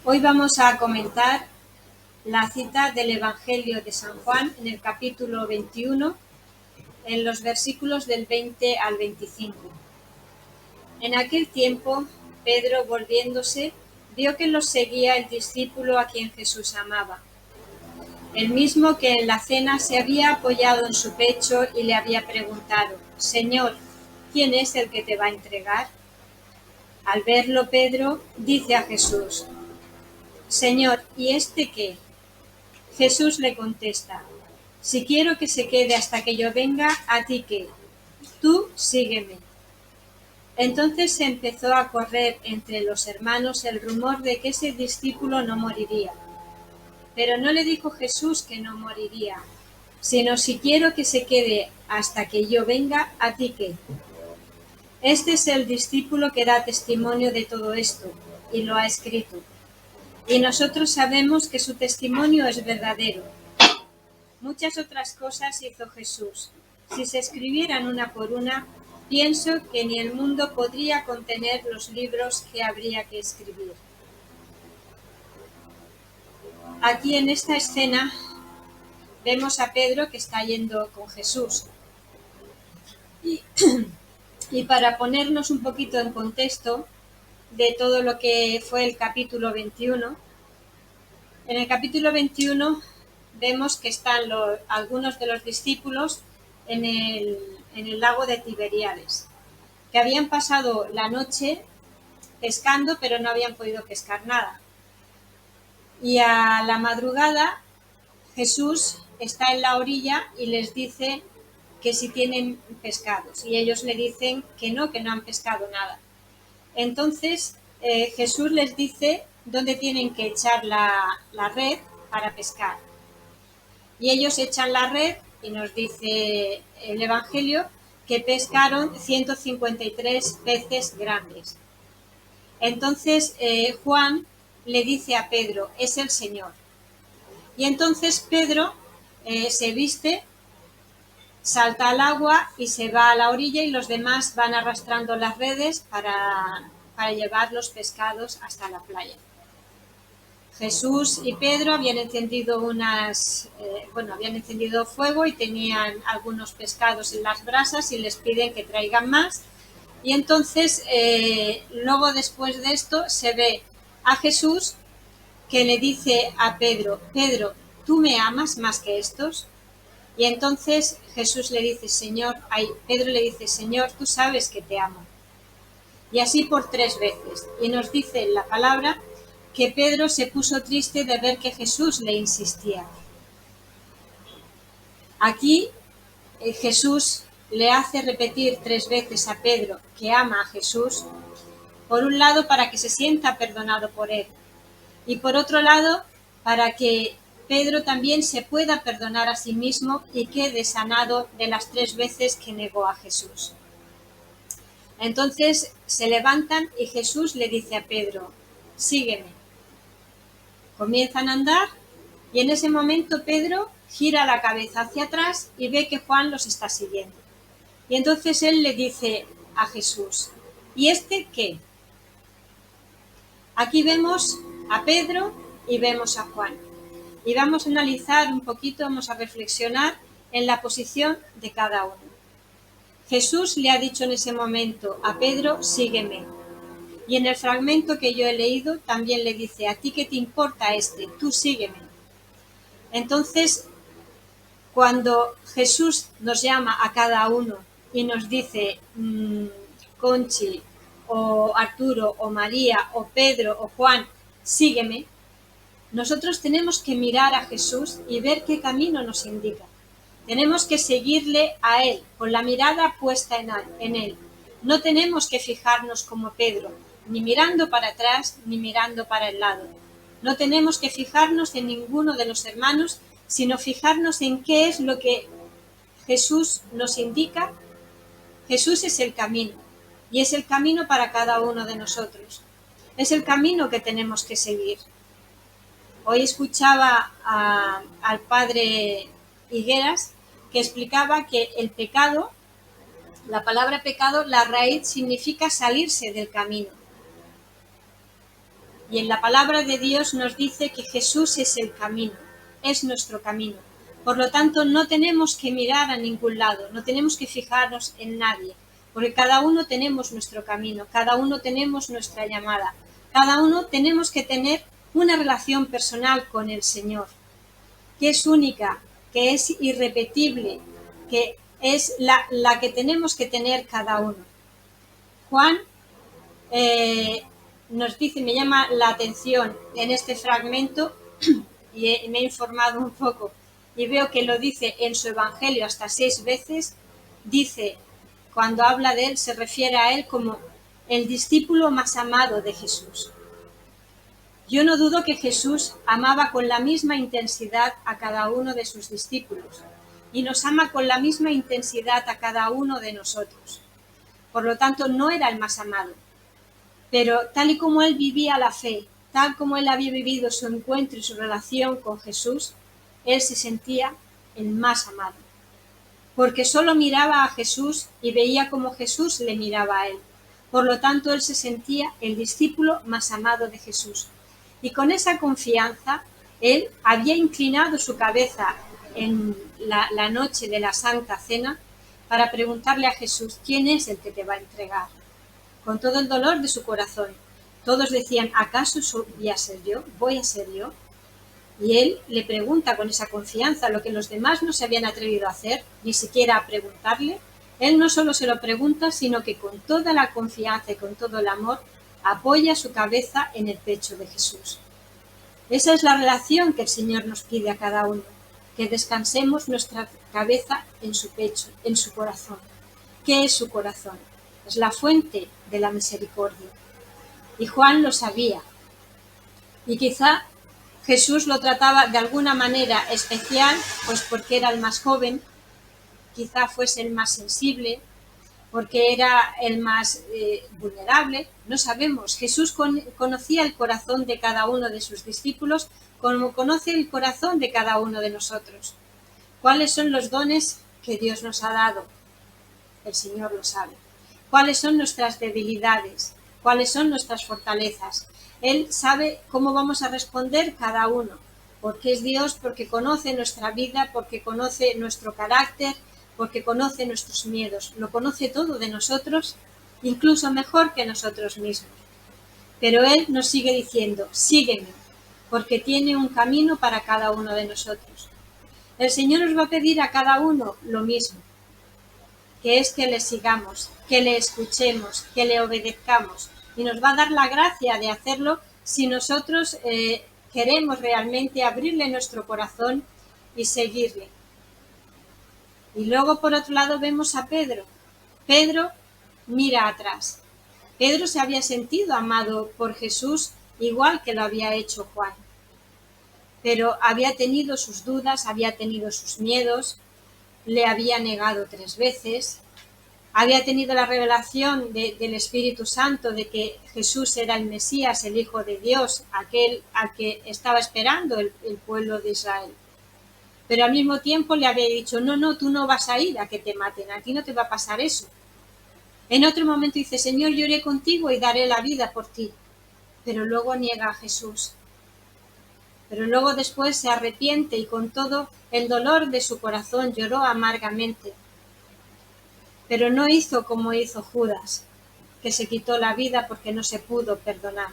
Hoy vamos a comentar la cita del Evangelio de San Juan en el capítulo 21, en los versículos del 20 al 25. En aquel tiempo, Pedro, volviéndose, vio que los seguía el discípulo a quien Jesús amaba, el mismo que en la cena se había apoyado en su pecho y le había preguntado: Señor, ¿quién es el que te va a entregar? Al verlo, Pedro dice a Jesús: Señor, ¿y este qué? Jesús le contesta: Si quiero que se quede hasta que yo venga, ¿a ti qué? Tú sígueme. Entonces se empezó a correr entre los hermanos el rumor de que ese discípulo no moriría. Pero no le dijo Jesús que no moriría, sino: si quiero que se quede hasta que yo venga, ¿a ti qué? Este es el discípulo que da testimonio de todo esto, y lo ha escrito. Y nosotros sabemos que su testimonio es verdadero. Muchas otras cosas hizo Jesús. Si se escribieran una por una, pienso que ni el mundo podría contener los libros que habría que escribir. Aquí en esta escena vemos a Pedro que está yendo con Jesús. Y para ponernos un poquito en contexto de todo lo que fue el capítulo 21, en el capítulo 21 vemos que están algunos de los discípulos en el lago de Tiberíades, que habían pasado la noche pescando, pero no habían podido pescar nada. Y a la madrugada Jesús está en la orilla y les dice que si tienen pescados, y ellos le dicen que no han pescado nada. Entonces Jesús les dice dónde tienen que echar la red para pescar. Y ellos echan la red y nos dice el Evangelio que pescaron 153 peces grandes. Entonces Juan le dice a Pedro: es el Señor. Y entonces Pedro se viste, salta al agua y se va a la orilla, y los demás van arrastrando las redes para llevar los pescados hasta la playa. Jesús y Pedro habían encendido habían encendido fuego y tenían algunos pescados en las brasas y les piden que traigan más. Y entonces, luego después de esto, se ve a Jesús que le dice a Pedro: Pedro, ¿tú me amas más que estos? Y entonces Jesús le dice: Pedro le dice: Señor, tú sabes que te amo. Y así por 3 veces. Y nos dice la palabra que Pedro se puso triste de ver que Jesús le insistía. Aquí Jesús le hace repetir 3 veces a Pedro que ama a Jesús, por un lado para que se sienta perdonado por él, y por otro lado para que Pedro también se pueda perdonar a sí mismo y quede sanado de las 3 veces que negó a Jesús. Entonces se levantan y Jesús le dice a Pedro: sígueme. Comienzan a andar y en ese momento Pedro gira la cabeza hacia atrás y ve que Juan los está siguiendo. Y entonces él le dice a Jesús: ¿y este qué? Aquí vemos a Pedro y vemos a Juan. Y vamos a analizar un poquito, vamos a reflexionar en la posición de cada uno. Jesús le ha dicho en ese momento a Pedro: sígueme. Y en el fragmento que yo he leído también le dice: ¿a ti qué te importa este? Tú sígueme. Entonces, cuando Jesús nos llama a cada uno y nos dice Conchi, o Arturo, o María, o Pedro, o Juan, sígueme, nosotros tenemos que mirar a Jesús y ver qué camino nos indica. Tenemos que seguirle a Él, con la mirada puesta en Él. No tenemos que fijarnos como Pedro, ni mirando para atrás, ni mirando para el lado. No tenemos que fijarnos en ninguno de los hermanos, sino fijarnos en qué es lo que Jesús nos indica. Jesús es el camino, y es el camino para cada uno de nosotros. Es el camino que tenemos que seguir. Hoy escuchaba al padre Higueras, que explicaba que el pecado, la palabra pecado, la raíz significa salirse del camino. Y en la palabra de Dios nos dice que Jesús es el camino, es nuestro camino. Por lo tanto, no tenemos que mirar a ningún lado, no tenemos que fijarnos en nadie, porque cada uno tenemos nuestro camino, cada uno tenemos nuestra llamada, cada uno tenemos que tener una relación personal con el Señor, que es única, que es irrepetible, que es la que tenemos que tener cada uno. Juan nos dice, me llama la atención en este fragmento, y me he informado un poco, y veo que lo dice en su Evangelio hasta 6 veces, dice, cuando habla de él, se refiere a él como el discípulo más amado de Jesús. Yo no dudo que Jesús amaba con la misma intensidad a cada uno de sus discípulos, y nos ama con la misma intensidad a cada uno de nosotros. Por lo tanto, no era el más amado, pero tal y como él vivía la fe, tal como él había vivido su encuentro y su relación con Jesús, él se sentía el más amado, porque solo miraba a Jesús y veía cómo Jesús le miraba a él. Por lo tanto, él se sentía el discípulo más amado de Jesús. Y con esa confianza, él había inclinado su cabeza en la noche de la Santa Cena para preguntarle a Jesús, ¿quién es el que te va a entregar? Con todo el dolor de su corazón. Todos decían, ¿acaso voy a ser yo? ¿Voy a ser yo? Y él le pregunta con esa confianza lo que los demás no se habían atrevido a hacer, ni siquiera a preguntarle. Él no solo se lo pregunta, sino que con toda la confianza y con todo el amor apoya su cabeza en el pecho de Jesús. Esa es la relación que el Señor nos pide a cada uno, que descansemos nuestra cabeza en su pecho, en su corazón. ¿Qué es su corazón? Es la fuente de la misericordia. Y Juan lo sabía. Y quizá Jesús lo trataba de alguna manera especial, pues porque era el más joven, quizá fuese el más sensible, porque era el más vulnerable, no sabemos. Jesús conocía el corazón de cada uno de sus discípulos como conoce el corazón de cada uno de nosotros. ¿Cuáles son los dones que Dios nos ha dado? El Señor lo sabe. ¿Cuáles son nuestras debilidades? ¿Cuáles son nuestras fortalezas? Él sabe cómo vamos a responder cada uno, porque es Dios, porque conoce nuestra vida, porque conoce nuestro carácter, porque conoce nuestros miedos, lo conoce todo de nosotros, incluso mejor que nosotros mismos. Pero Él nos sigue diciendo, sígueme, porque tiene un camino para cada uno de nosotros. El Señor nos va a pedir a cada uno lo mismo, que es que le sigamos, que le escuchemos, que le obedezcamos, y nos va a dar la gracia de hacerlo si nosotros queremos realmente abrirle nuestro corazón y seguirle. Y luego, por otro lado, vemos a Pedro. Pedro mira atrás. Pedro se había sentido amado por Jesús igual que lo había hecho Juan. Pero había tenido sus dudas, había tenido sus miedos, le había negado 3 veces, había tenido la revelación del Espíritu Santo de que Jesús era el Mesías, el Hijo de Dios, aquel al que estaba esperando el pueblo de Israel. Pero al mismo tiempo le había dicho, no, tú no vas a ir a que te maten, a ti no te va a pasar eso. En otro momento dice, Señor, yo iré contigo y daré la vida por ti. Pero luego niega a Jesús. Pero luego después se arrepiente y con todo el dolor de su corazón lloró amargamente. Pero no hizo como hizo Judas, que se quitó la vida porque no se pudo perdonar.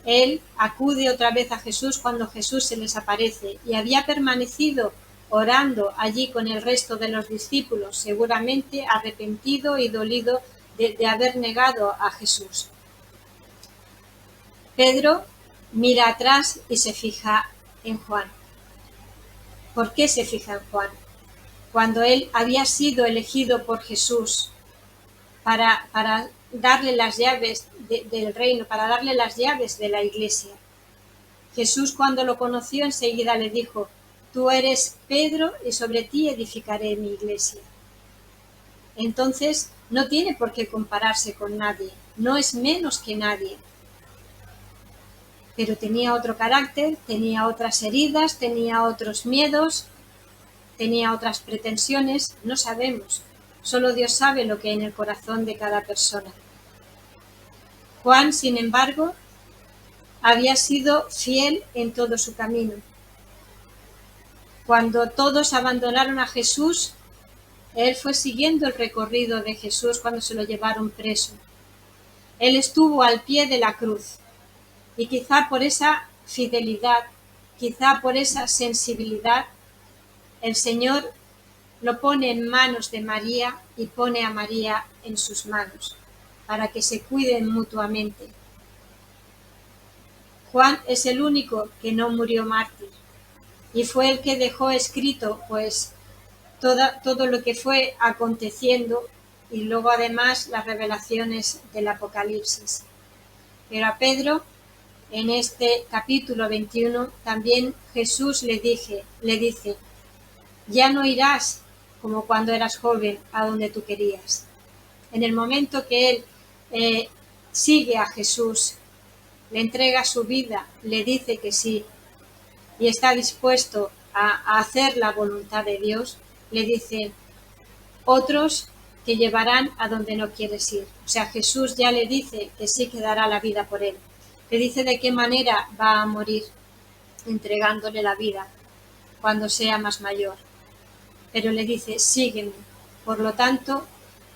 Él acude otra vez a Jesús cuando Jesús se les aparece y había permanecido orando allí con el resto de los discípulos, seguramente arrepentido y dolido de haber negado a Jesús. Pedro mira atrás y se fija en Juan. ¿Por qué se fija en Juan? Cuando él había sido elegido por Jesús para darle las llaves del reino, para darle las llaves de la iglesia. Jesús, cuando lo conoció, enseguida le dijo, tú eres Pedro y sobre ti edificaré mi iglesia. Entonces, no tiene por qué compararse con nadie, no es menos que nadie. Pero tenía otro carácter, tenía otras heridas, tenía otros miedos, tenía otras pretensiones, no sabemos. Solo Dios sabe lo que hay en el corazón de cada persona. Juan, sin embargo, había sido fiel en todo su camino. Cuando todos abandonaron a Jesús, él fue siguiendo el recorrido de Jesús cuando se lo llevaron preso. Él estuvo al pie de la cruz y quizá por esa fidelidad, quizá por esa sensibilidad, el Señor lo pone en manos de María y pone a María en sus manos para que se cuiden mutuamente. Juan es el único que no murió mártir y fue el que dejó escrito pues todo lo que fue aconteciendo y luego además las revelaciones del Apocalipsis. Pero a Pedro, en este capítulo 21, también Jesús le dice, ya no irás como cuando eras joven a donde tú querías. En el momento que él sigue a Jesús, le entrega su vida, le dice que sí y está dispuesto a hacer la voluntad de Dios, le dice, otros te llevarán a donde no quieres ir. O sea, Jesús ya le dice que sí que dará la vida por él. Le dice de qué manera va a morir, entregándole la vida cuando sea más mayor. Pero le dice, sígueme. Por lo tanto,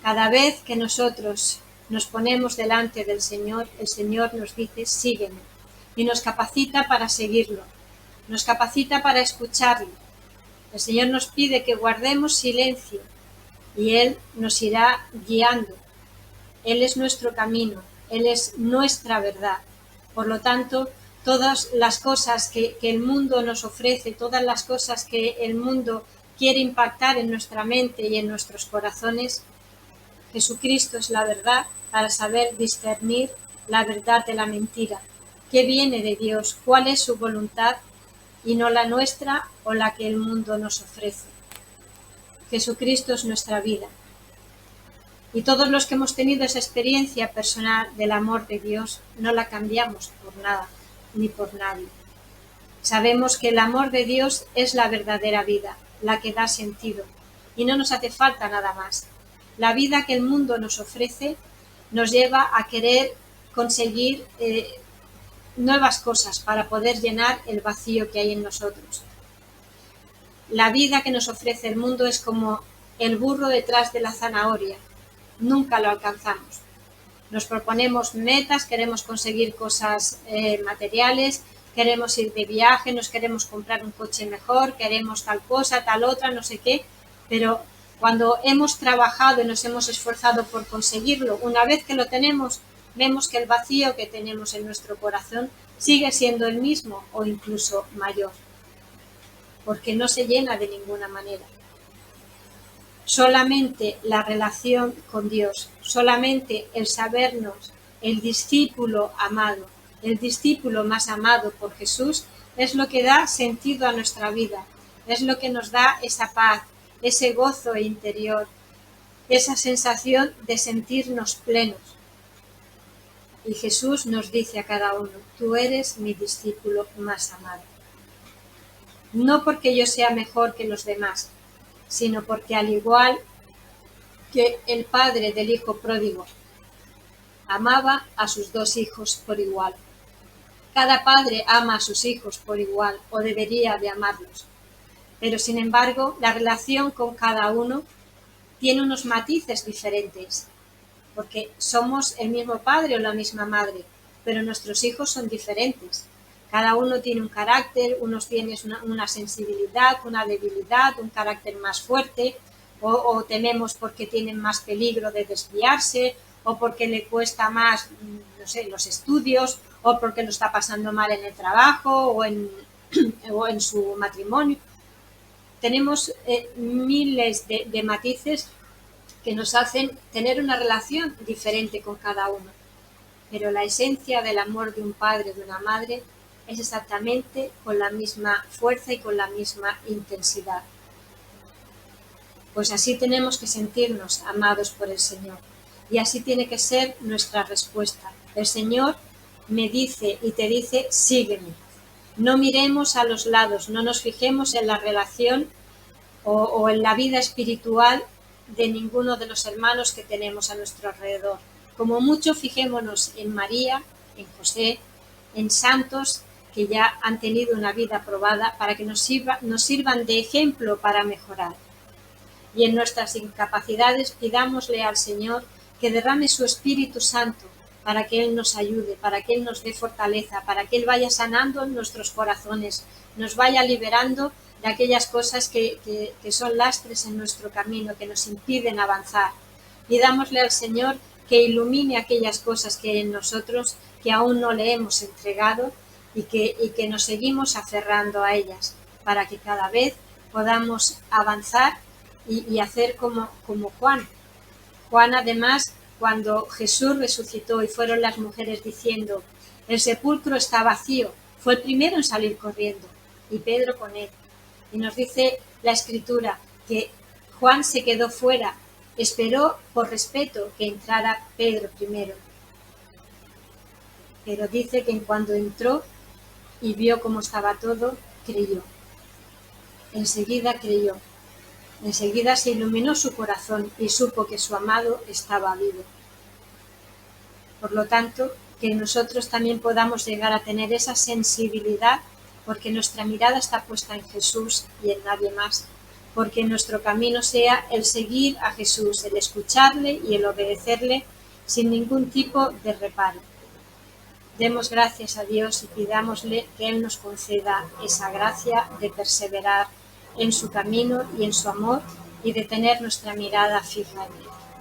cada vez que nosotros nos ponemos delante del Señor, el Señor nos dice, sígueme. Y nos capacita para seguirlo. Nos capacita para escucharlo. El Señor nos pide que guardemos silencio y Él nos irá guiando. Él es nuestro camino, Él es nuestra verdad. Por lo tanto, todas las cosas que el mundo nos ofrece, todas las cosas que el mundo quiere impactar en nuestra mente y en nuestros corazones, Jesucristo es la verdad para saber discernir la verdad de la mentira. ¿Qué viene de Dios? ¿Cuál es su voluntad? Y no la nuestra o la que el mundo nos ofrece. Jesucristo es nuestra vida. Y todos los que hemos tenido esa experiencia personal del amor de Dios, no la cambiamos por nada, ni por nadie. Sabemos que el amor de Dios es la verdadera vida, la que da sentido, y no nos hace falta nada más. La vida que el mundo nos ofrece nos lleva a querer conseguir nuevas cosas para poder llenar el vacío que hay en nosotros. La vida que nos ofrece el mundo es como el burro detrás de la zanahoria. Nunca lo alcanzamos. Nos proponemos metas, queremos conseguir cosas materiales, queremos ir de viaje, nos queremos comprar un coche mejor, queremos tal cosa, tal otra, no sé qué, pero cuando hemos trabajado y nos hemos esforzado por conseguirlo, una vez que lo tenemos, vemos que el vacío que tenemos en nuestro corazón sigue siendo el mismo o incluso mayor, porque no se llena de ninguna manera. Solamente la relación con Dios, solamente el sabernos el discípulo amado, el discípulo más amado por Jesús, es lo que da sentido a nuestra vida, es lo que nos da esa paz, ese gozo interior, esa sensación de sentirnos plenos. Y Jesús nos dice a cada uno, tú eres mi discípulo más amado. No porque yo sea mejor que los demás, sino porque al igual que el padre del hijo pródigo amaba a sus dos hijos por igual. Cada padre ama a sus hijos por igual, o debería de amarlos. Pero sin embargo, la relación con cada uno tiene unos matices diferentes, porque somos el mismo padre o la misma madre, pero nuestros hijos son diferentes. Cada uno tiene un carácter, unos tienen una sensibilidad, una debilidad, un carácter más fuerte, o tememos porque tienen más peligro de desviarse, o porque le cuesta más, no sé, los estudios, o porque lo está pasando mal en el trabajo, o en su matrimonio. Tenemos miles de matices que nos hacen tener una relación diferente con cada uno. Pero la esencia del amor de un padre o de una madre es exactamente con la misma fuerza y con la misma intensidad. Pues así tenemos que sentirnos amados por el Señor. Y así tiene que ser nuestra respuesta. El Señor me dice y te dice, sígueme. No miremos a los lados, no nos fijemos en la relación o en la vida espiritual de ninguno de los hermanos que tenemos a nuestro alrededor. Como mucho fijémonos en María, en José, en santos que ya han tenido una vida probada, para que nos sirvan de ejemplo para mejorar. Y en nuestras incapacidades pidámosle al Señor que derrame su Espíritu Santo para que Él nos ayude, para que Él nos dé fortaleza, para que Él vaya sanando nuestros corazones, nos vaya liberando de aquellas cosas que son lastres en nuestro camino, que nos impiden avanzar. Pidámosle al Señor que ilumine aquellas cosas que en nosotros que aún no le hemos entregado y que nos seguimos aferrando a ellas, para que cada vez podamos avanzar y hacer como Juan. Juan, además, cuando Jesús resucitó y fueron las mujeres diciendo, el sepulcro está vacío, fue el primero en salir corriendo, y Pedro con él. Y nos dice la Escritura que Juan se quedó fuera, esperó por respeto que entrara Pedro primero. Pero dice que cuando entró y vio cómo estaba todo, creyó. Enseguida creyó. Enseguida se iluminó su corazón y supo que su amado estaba vivo. Por lo tanto, que nosotros también podamos llegar a tener esa sensibilidad, porque nuestra mirada está puesta en Jesús y en nadie más, porque nuestro camino sea el seguir a Jesús, el escucharle y el obedecerle sin ningún tipo de reparo. Demos gracias a Dios y pidámosle que Él nos conceda esa gracia de perseverar en su camino y en su amor y de tener nuestra mirada fija en Él.